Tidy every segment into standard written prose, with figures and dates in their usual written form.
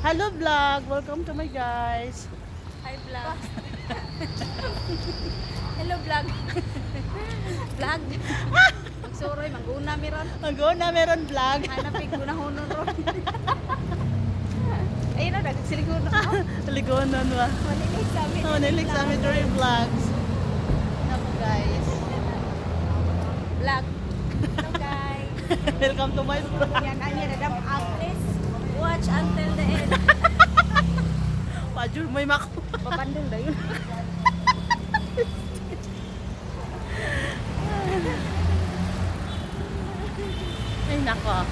Hello vlog, welcome to my guys. Hi vlog. Hello vlog. Vlog. Magsuroy, mangguna meron. Maguna meron vlog. Hanapin ko na hunon ron. Ayun na, nagsiligod na ako. Ligonon ba? Manilig sa amin. Oh, nilik sa amin during vlogs. Ako guys. Vlog. Hello guys. Welcome to my vlog. Yan, anya na dam. Please watch until the end. Pajur may mako. Papandong na yun. Ay nako.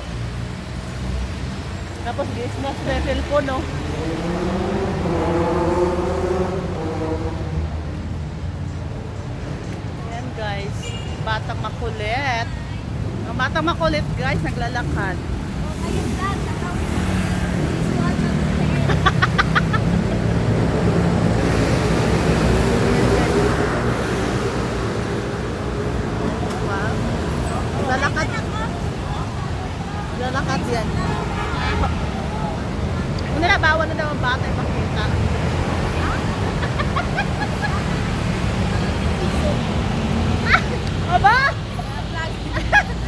Tapos guys, mas may cellphone no. Ayan guys, batang makulit. Ang batang makulit guys, naglalakad. Ayun vlog. Please watch until the end. Wow. Lalakad. Lalakad yan. Kung nalabawan na daw ang bata, ipakita. Aba!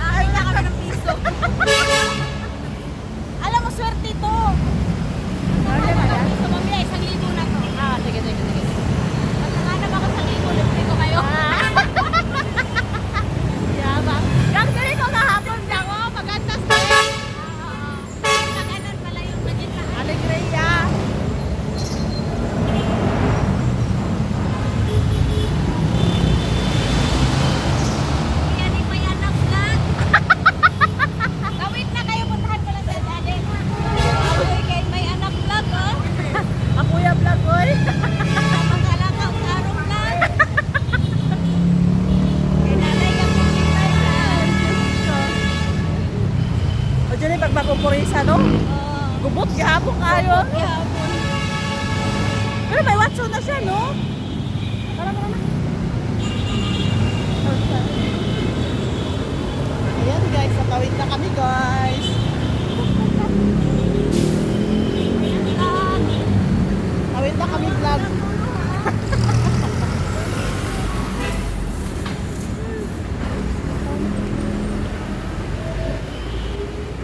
Ay, na kami ng piso. Alam mo, swerte ito. Piso, mamaya, 1,000 na to. Ah, sige, sige, sige. Pag nanganap ako 1,000, libre ko kayo. Yaba. Yung dali ko kahapon lang, oh, pagantas na yan. Nag-anon pala yung budget na. Alegria. Kaya di may anak vlog. Kawit na kayo, puntahan ko lang sa dali. Kawit kay may anak vlog, oh. Ako ya vlog, oy. Mag-alaka, utarong vlog. Kay nanay ka po kita vlog. O dyan yung pagpapupurisa, no? Gubot, gihapon kayo. Yapon. Pero may watso na siya, no? Tara, tara na. Ayan guys, nakawit na kami guys. Kawit na kami vlog.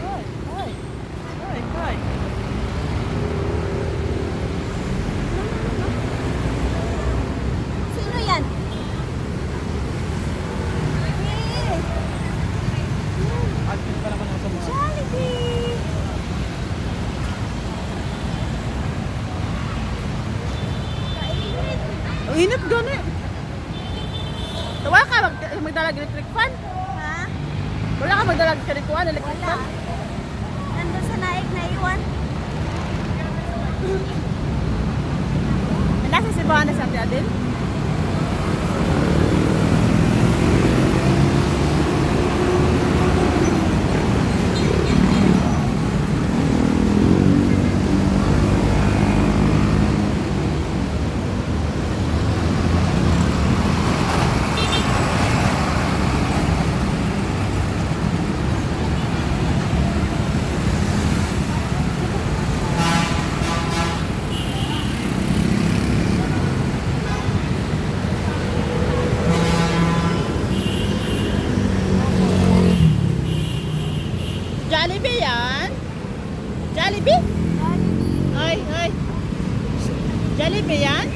Hoy, hoy. Hoy, hoy. Sino yan? Jollibee! Kainit! Ang init gani. Tawa ka, magdalag electric fan? Ha? Wala ka magdalag kanikuan, electric Wala. fan? Nandun sa naik na iwan. Nasa Cebuana sa Ate Adel? Jollibee yan? Jollibee? Ay, ay. Jollibee yan?